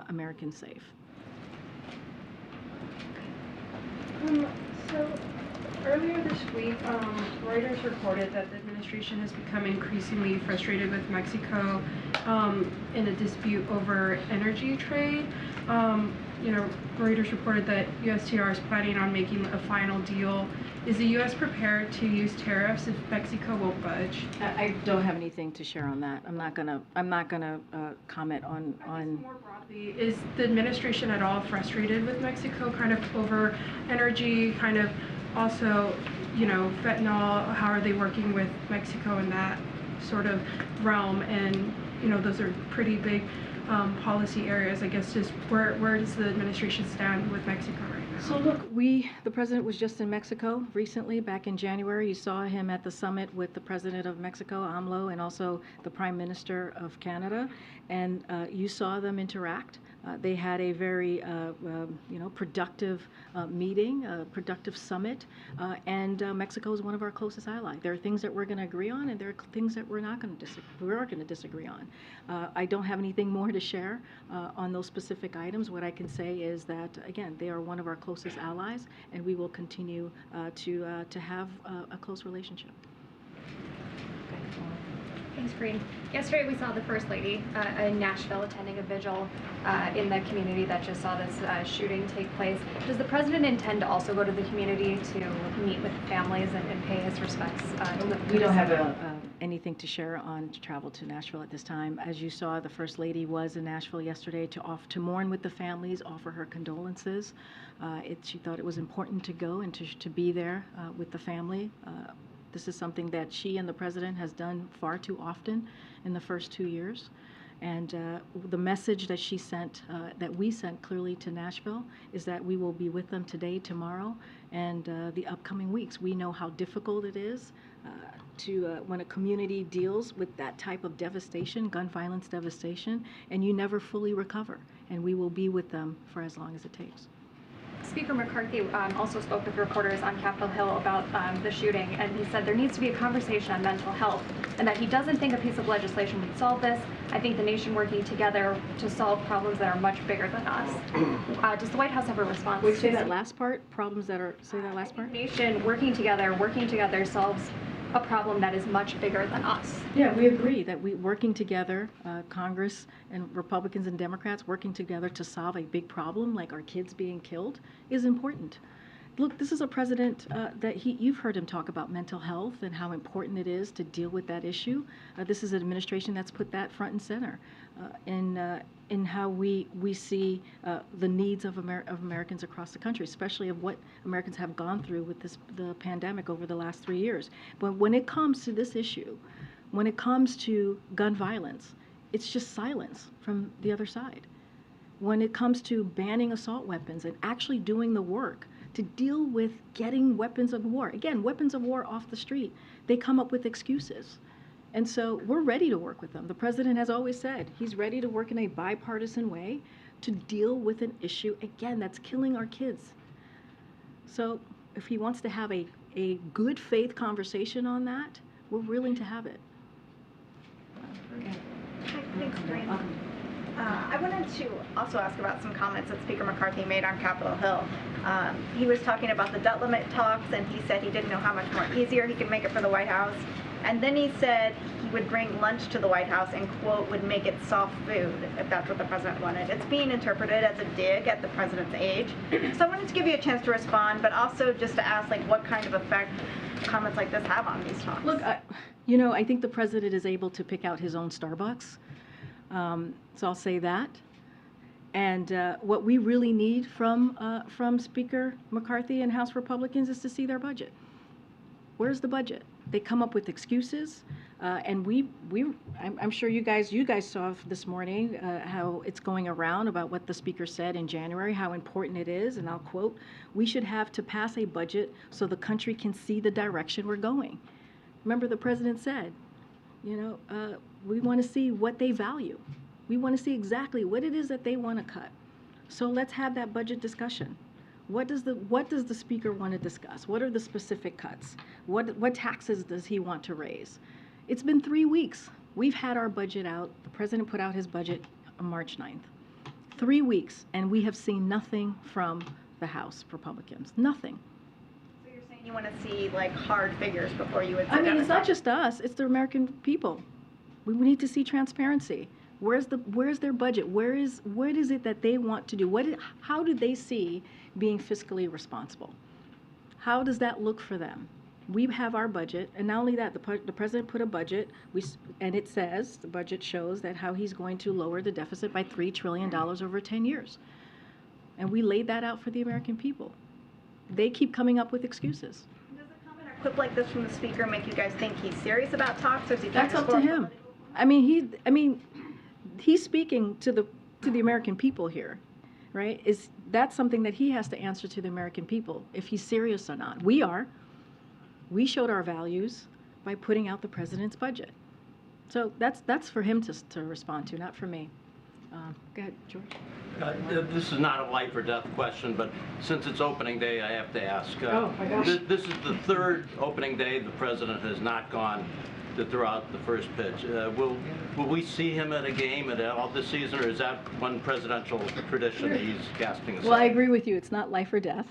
Americans safe. So earlier this week, Reuters reported that the administration has become increasingly frustrated with Mexico in a dispute over energy trade. Reuters reported that USTR is planning on making a final deal. Is the U.S. prepared to use tariffs if Mexico won't budge? I don't have anything to share on that. I'm not gonna comment on. More broadly, is the administration at all frustrated with Mexico, kind of over energy, kind of also, fentanyl? How are they working with Mexico in that sort of realm? And those are pretty big policy areas. I guess just where does the administration stand with Mexico right now? So look, the president was just in Mexico recently, back in January. You saw him at the summit with the president of Mexico, AMLO, and also the prime minister of Canada, and you saw them interact. They had a very, productive meeting, a productive summit, and Mexico is one of our closest allies. There are things that we're going to agree on, and there are things that we're going to disagree on. I don't have anything more to share on those specific items. What I can say is that, again, they are one of our closest allies, and we will continue to have a close relationship. Thanks, Karine. Yesterday we saw the First Lady in Nashville attending a vigil in the community that just saw this shooting take place. Does the president intend to also go to the community to meet with families and pay his respects? We don't have anything to share on travel to Nashville at this time. As you saw, the First Lady was in Nashville yesterday to mourn with the families, offer her condolences. She thought it was important to go and to be there with the family. This is something that she and the president has done far too often in the first 2 years. And the message that she sent, that we sent clearly to Nashville, is that we will be with them today, tomorrow, and the upcoming weeks. We know how difficult it is when a community deals with that type of devastation, gun violence devastation, and you never fully recover. And we will be with them for as long as it takes. Speaker McCarthy also spoke with reporters on Capitol Hill about the shooting, and he said there needs to be a conversation on mental health, and that he doesn't think a piece of legislation would solve this. I think the nation working together to solve problems that are much bigger than us. Does the White House have a response? Wait, say that last part? Say that last part? The nation working together solves a problem that is much bigger than us. Yeah, we agree that working together, Congress and Republicans and Democrats working together to solve a big problem like our kids being killed is important. Look, this is a president that you've heard him talk about mental health and how important it is to deal with that issue. This is an administration that's put that front and center in how we see the needs of Americans across the country, especially of what Americans have gone through with the pandemic over the last 3 years. But when it comes to this issue, when it comes to gun violence, it's just silence from the other side. When it comes to banning assault weapons and actually doing the work to deal with getting weapons of war, again, weapons of war off the street, they come up with excuses. And so we're ready to work with them. The president has always said he's ready to work in a bipartisan way to deal with an issue, again, that's killing our kids. So if he wants to have a good faith conversation on that, we're willing to have it. Hi, thanks, Karine. I wanted to also ask about some comments that Speaker McCarthy made on Capitol Hill. He was talking about the debt limit talks, and he said he didn't know how much more easier he could make it for the White House. And then he said he would bring lunch to the White House and, quote, would make it soft food, if that's what the president wanted. It's being interpreted as a dig at the president's age. So I wanted to give you a chance to respond, but also just to ask, like, what kind of effect comments like this have on these talks? Look, you know, I think the president is able to pick out his own Starbucks. So I'll say that. And what we really need from Speaker McCarthy and House Republicans is to see their budget. Where's the budget? They come up with excuses, and I'm sure you guys saw this morning how it's going around about what the Speaker said in January, how important it is, and I'll quote, "We should have to pass a budget so the country can see the direction we're going." Remember, the president said, you know, we want to see what they value. We want to see exactly what it is that they want to cut. So let's have that budget discussion. What does the Speaker want to discuss? What are the specific cuts? What taxes does he want to raise? It's been 3 weeks. We've had our budget out. The president put out his budget on March 9th. 3 weeks, and we have seen nothing from the House Republicans. Nothing. So you're saying you want to see, like, hard figures before you would sit I mean, down it's not just us. It's the American people. We need to see transparency. Where's their budget? What is it that they want to do? How do they see being fiscally responsible? How does that look for them? We have our budget, and not only that, the president put a budget, and it says, the budget shows that how he's going to lower the deficit by $3 trillion over 10 years. And we laid that out for the American people. They keep coming up with excuses. Does a comment or quip like this from the Speaker make you guys think he's serious about talks, or is he That's up to him. I mean, he's speaking to the American people here, right? That's something that he has to answer to the American people, if he's serious or not. We are. We showed our values by putting out the president's budget. So that's for him to respond to, not for me. Go ahead, George. This is not a life or death question, but since it's opening day, I have to ask. Oh my gosh. This is the third opening day the president has not gone to throw out the first pitch. Will we see him at a game at all this season, or is that one presidential tradition that he's casting aside? Well, I agree with you. It's not life or death.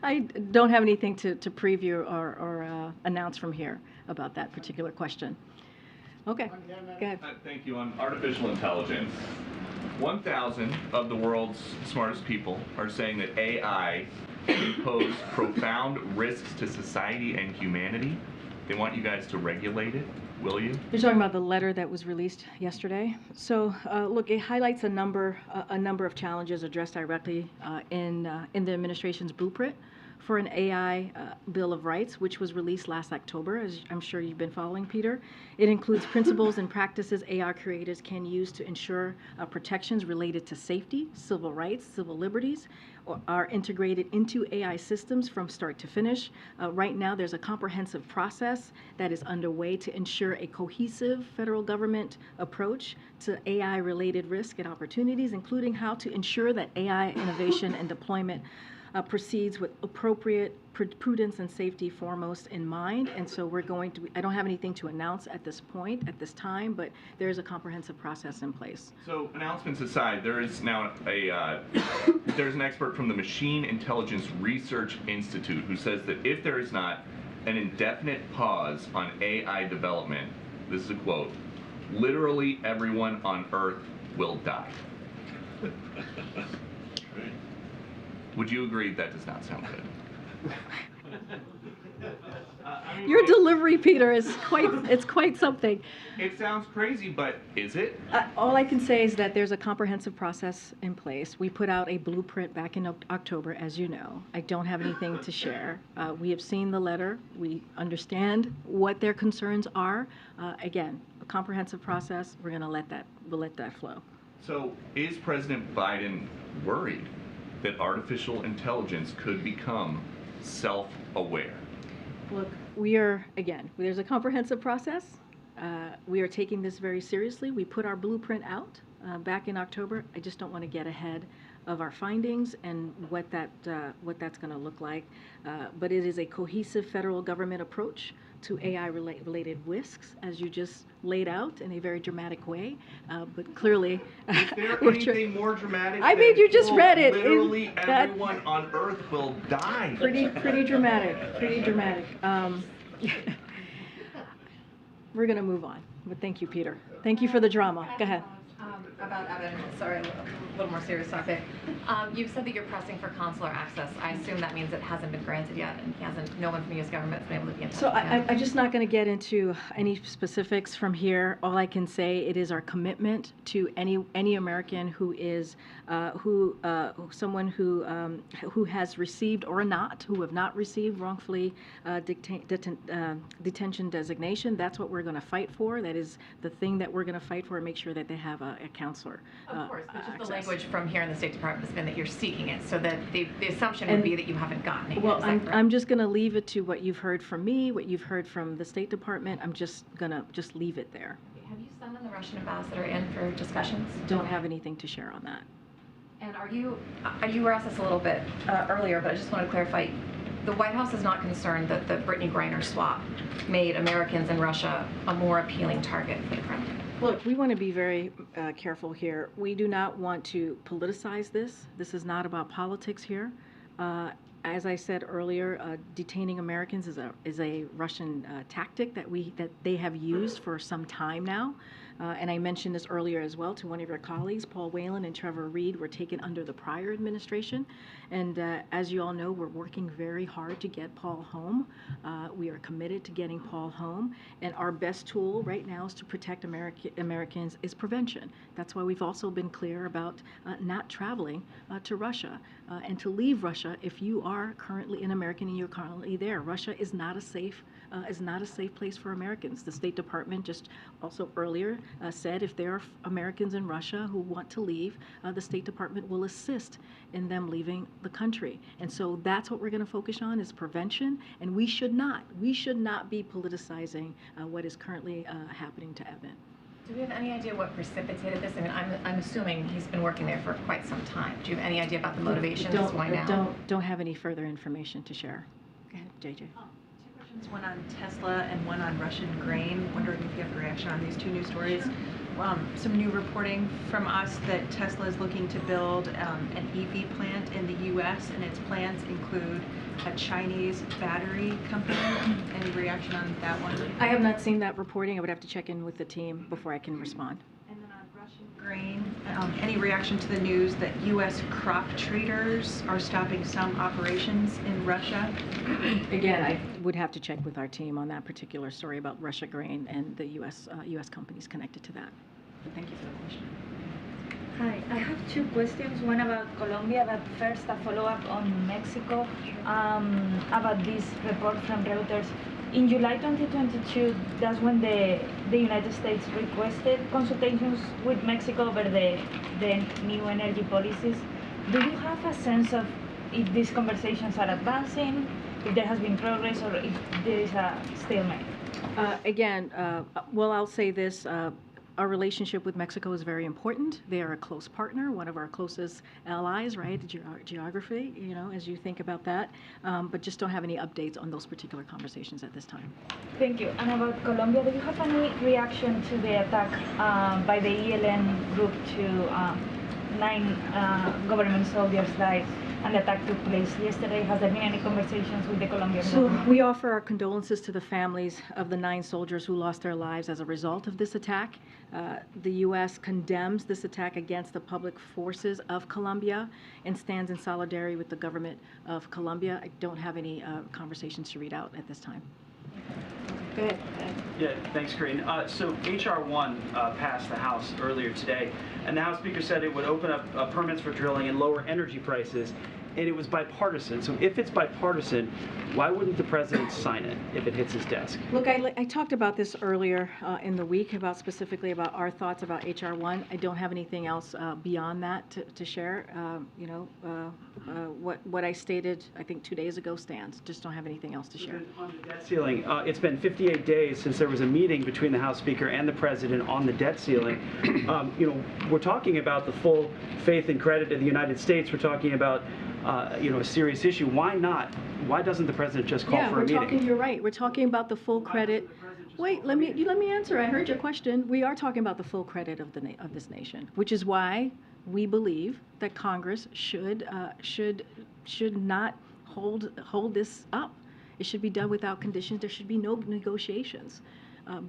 I don't have anything to preview or announce from here about that particular question. Okay, go ahead. Thank you. On artificial intelligence, 1,000 of the world's smartest people are saying that AI can pose profound risks to society and humanity. They want you guys to regulate it. Will you? You're talking about the letter that was released yesterday. So, look, it highlights a number of challenges addressed directly in the administration's blueprint for an AI Bill of Rights, which was released last October, as I'm sure you've been following, Peter. It includes principles and practices AI creators can use to ensure protections related to safety, civil rights, civil liberties, are integrated into AI systems from start to finish. Right now, there's a comprehensive process that is underway to ensure a cohesive federal government approach to AI-related risk and opportunities, including how to ensure that AI innovation and deployment proceeds with appropriate prudence and safety foremost in mind. And so we're going to, I don't have anything to announce at this point, at this time, but there is a comprehensive process in place. So announcements aside, there is now there's an expert from the Machine Intelligence Research Institute who says that if there is not an indefinite pause on AI development, this is a quote, literally everyone on Earth will die. Would you agree that does not sound good? Your delivery, Peter, is quite something. It sounds crazy, but is it? All I can say is that there's a comprehensive process in place. We put out a blueprint back in October, as you know. I don't have anything to share. We have seen the letter. We understand what their concerns are. Again, a comprehensive process. We'll let that flow. So is President Biden worried that artificial intelligence could become self-aware? Look, there's a comprehensive process. We are taking this very seriously. We put our blueprint out back in October. I just don't want to get ahead of our findings and what that's going to look like. But it is a cohesive federal government approach to AI-related risks, as you just laid out in a very dramatic way. But clearly, is there anything more dramatic? I mean, you just read it. Literally everyone on Earth will die. Pretty dramatic. Pretty dramatic. We're going to move on. But thank you, Peter. Thank you for the drama. Go ahead. About Evan, sorry, a little more serious topic. You've said that you're pressing for consular access. I assume that means it hasn't been granted yet, and no one from the U.S. government has been able to be in touch. So I'm just not going to get into any specifics from here. All I can say, it is our commitment to any American who is someone who has received or not, who have not received wrongfully detention designation. That's what we're going to fight for. That is the thing that we're going to fight for, and make sure that they have a counselor. Of course, but just the language from here in the State Department has been that you're seeking it, so that the assumption would be that you haven't gotten it. Well, I'm just going to leave it to what you've heard from me, what you've heard from the State Department. I'm just going to leave it there. Have you summoned the Russian ambassador in for discussions? Don't have anything to share on that. And you were asked this a little bit earlier, but I just want to clarify. The White House is not concerned that the Brittany Griner swap made Americans in Russia a more appealing target for the Kremlin. Look, we want to be very careful here. We do not want to politicize this. This is not about politics here. As I said earlier, detaining Americans is a Russian tactic that they have used for some time now. And I mentioned this earlier as well to one of your colleagues. Paul Whelan and Trevor Reed were taken under the prior administration. And as you all know, we're working very hard to get Paul home. We are committed to getting Paul home. And our best tool right now is to protect Americans is prevention. That's why we've also been clear about not traveling to Russia and to leave Russia if you are currently an American and you're currently there. Russia is not a safe place for Americans. The State Department just also earlier said if there are Americans in Russia who want to leave, the State Department will assist in them leaving the country. And so that's what we're going to focus on, is prevention. And we should not be politicizing what is currently happening to Evan. Do we have any idea what precipitated this? I mean, I'm assuming he's been working there for quite some time. Do you have any idea about the motivations? Why now? Don't have any further information to share. Go ahead, JJ. One on Tesla and one on Russian grain. Wondering if you have a reaction on these two news stories. Some new reporting from us that Tesla is looking to build an EV plant in the U.S. and its plans include a Chinese battery company. Any reaction on that one? I have not seen that reporting. I would have to check in with the team before I can respond. And then on Russian grain, any reaction to the news that U.S. crop traders are stopping some operations in Russia? Again, I would have to check with our team on that particular story about Russia grain and the U.S. companies connected to that. But thank you for the question. Hi, I have two questions. One about Colombia, but first a follow-up on Mexico about this report from Reuters. In July 2022, that's when the United States requested consultations with Mexico over the new energy policies. Do you have a sense of if these conversations are advancing, if there has been progress, or if there is a stalemate? Well, I'll say this. Our relationship with Mexico is very important. They are a close partner, one of our closest allies, right? Geography, as you think about that. But just don't have any updates on those particular conversations at this time. Thank you. And about Colombia, do you have any reaction to the attack by the ELN group to 9 government soldiers died and the attack took place yesterday. Has there been any conversations with the Colombian government? We offer our condolences to the families of the 9 soldiers who lost their lives as a result of this attack. The U.S. condemns this attack against the public forces of Colombia and stands in solidarity with the government of Colombia. I don't have any conversations to read out at this time. Go ahead. Yeah, thanks, Karine. So H.R. 1 passed the House earlier today, and the House Speaker said it would open up permits for drilling and lower energy prices, and it was bipartisan. So if it's bipartisan, why wouldn't the president sign it if it hits his desk? Look, I talked about this earlier in the week, specifically about our thoughts about H.R. 1. I don't have anything else beyond that to share. What I stated, I think 2 days ago stands. Just don't have anything else to share. On the debt ceiling, it's been 58 days since there was a meeting between the House Speaker and the President on the debt ceiling. We're talking about the full faith and credit of the United States. We're talking about a serious issue. Why not? Why doesn't the president just call for a meeting? You're right. We're talking about the full credit. Wait, let me answer. I heard your question. We are talking about the full credit of this nation, which is why we believe that Congress should not hold this up. It should be done without conditions. There should be no negotiations.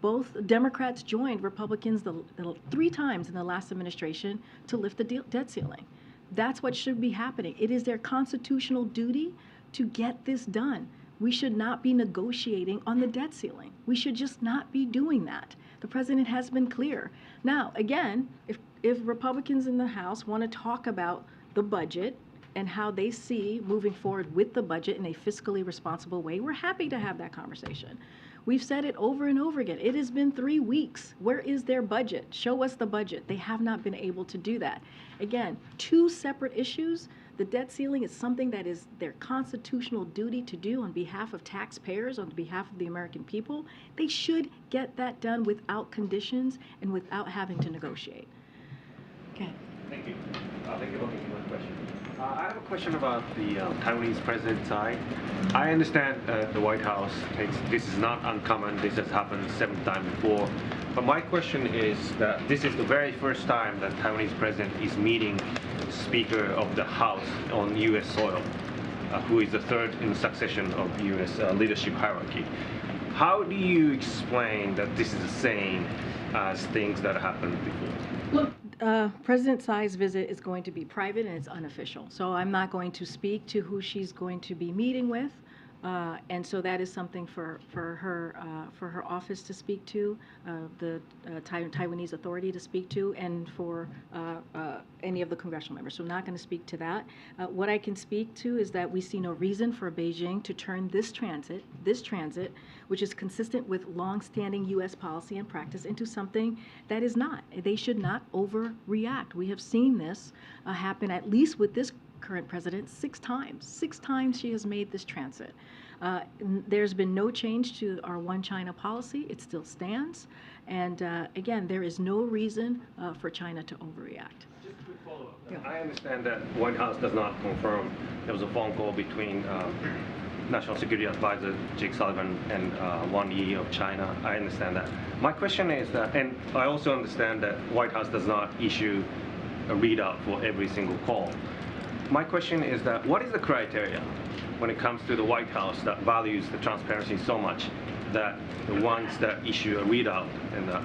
Both Democrats joined Republicans the 3 times in the last administration to lift the debt ceiling. That's what should be happening. It is their constitutional duty to get this done. We should not be negotiating on the debt ceiling. We should just not be doing that. The president has been clear. Now, again, if Republicans in the House want to talk about the budget and how they see moving forward with the budget in a fiscally responsible way, we're happy to have that conversation. We've said it over and over again. It has been 3 weeks. Where is their budget? Show us the budget. They have not been able to do that. Again, 2 separate issues. The debt ceiling is something that is their constitutional duty to do on behalf of taxpayers, on behalf of the American people. They should get that done without conditions and without having to negotiate. Okay. Thank you. Thank you for taking my question. I have a question about the Taiwanese President Tsai. I understand the White House thinks this is not uncommon. This has happened 7 times before. But my question is that this is the very first time that Taiwanese President is meeting Speaker of the House on U.S. soil, who is the 3rd in succession of U.S. Leadership hierarchy. How do you explain that this is the same as things that happened before? Look, President Tsai's visit is going to be private and it's unofficial. So I'm not going to speak to who she's going to be meeting with. And so that is something for her office to speak to, the Taiwanese Authority to speak to, and for any of the congressional members. So I'm not going to speak to that. What I can speak to is that we see no reason for Beijing to turn this transit, which is consistent with longstanding U.S. policy and practice, into something that is not. They should not overreact. We have seen this happen, at least with this current president, 6 times. 6 times she has made this transit. There's been no change to our one China policy. It still stands. And again, there is no reason for China to overreact. Just a quick follow-up. Yeah. I understand that White House does not confirm there was a phone call between National Security Advisor Jake Sullivan and Wang Yi of China. I understand that. My question is that, and I also understand that White House does not issue a readout for every single call. My question is that what is the criteria when it comes to the White House that values the transparency so much that the ones that issue a readout and the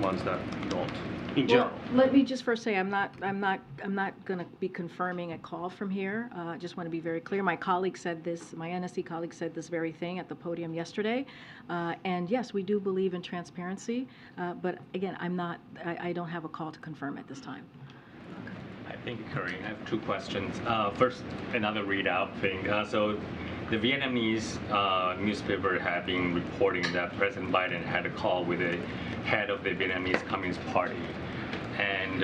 ones that don't, in general? Well, let me just first say I'm not going to be confirming a call from here. I just want to be very clear. My colleague said this. My NSC colleague said this very thing at the podium yesterday. And yes, we do believe in transparency. But again, I don't have a call to confirm at this time. Thank you, Karine. I have 2 questions. First, another readout thing. So the Vietnamese newspaper have been reporting that President Biden had a call with the head of the Vietnamese Communist Party. And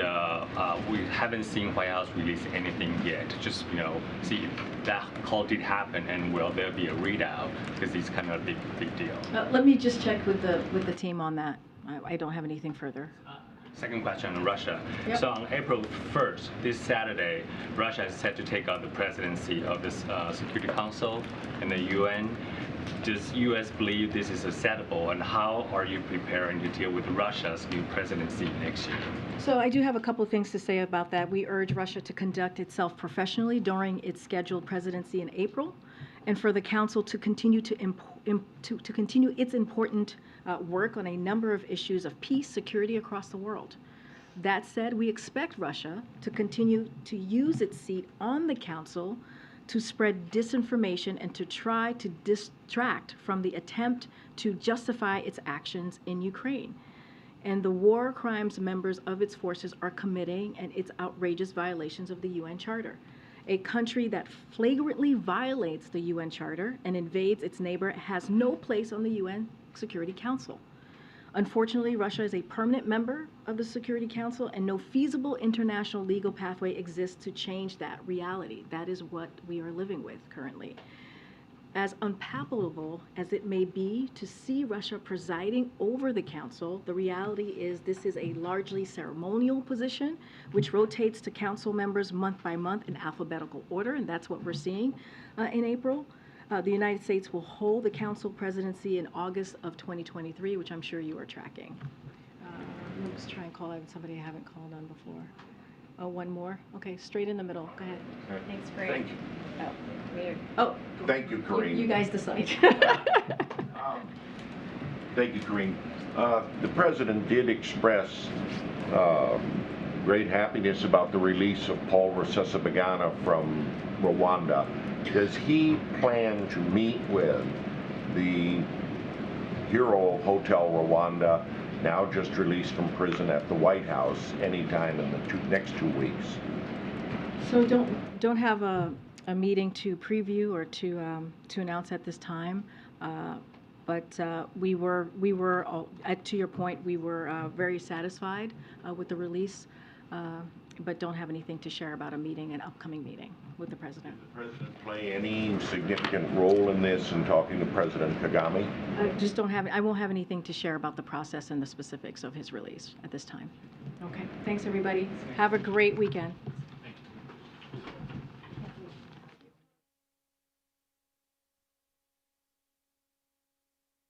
we haven't seen White House release anything yet. Just, see if that call did happen and will there be a readout, because it's kind of a big deal. Let me just check with the team on that. I don't have anything further. Second question on Russia. Yep. So on April 1st, this Saturday, Russia is set to take out the presidency of this Security Council and the UN. does U.S. believe this is acceptable, and how are you preparing to deal with Russia's new presidency next year? So I do have a couple of things to say about that. We urge Russia to conduct itself professionally during its scheduled presidency in April, and for the Council to continue to continue its important work on a number of issues of peace, security across the world. That said, we expect Russia to continue to use its seat on the Council to spread disinformation and to try to distract from the attempt to justify its actions in Ukraine and the war crimes members of its forces are committing and its outrageous violations of the UN Charter. A country that flagrantly violates the UN Charter and invades its neighbor has no place on the UN Security Council. Unfortunately, Russia is a permanent member of the Security Council, and no feasible international legal pathway exists to change that reality. That is what we are living with currently. As unpalatable as it may be to see Russia presiding over the Council, the reality is this is a largely ceremonial position, which rotates to Council members month by month in alphabetical order, and that's what we're seeing in April. The United States will hold the Council presidency in August of 2023, which I'm sure you are tracking. Let's try and call out somebody I haven't called on before. Oh, one more? Okay, straight in the middle. Go ahead. Thanks, Greg. Thank you. Oh, weird. Oh. Thank you, Karine. You guys decide. Thank you, Karine. The President did express great happiness about the release of Paul Rusesabagina from Rwanda. Does he plan to meet with the hero of Hotel Rwanda, now just released from prison, at the White House anytime in the next 2 weeks? So don't have a meeting to preview or to announce at this time, but we were to your point, we were very satisfied with the release, but don't have anything to share about a meeting, an upcoming meeting with the President. Did the President play any significant role in this in talking to President Kagame? I won't have anything to share about the process and the specifics of his release at this time. Okay, thanks everybody. Have a great weekend.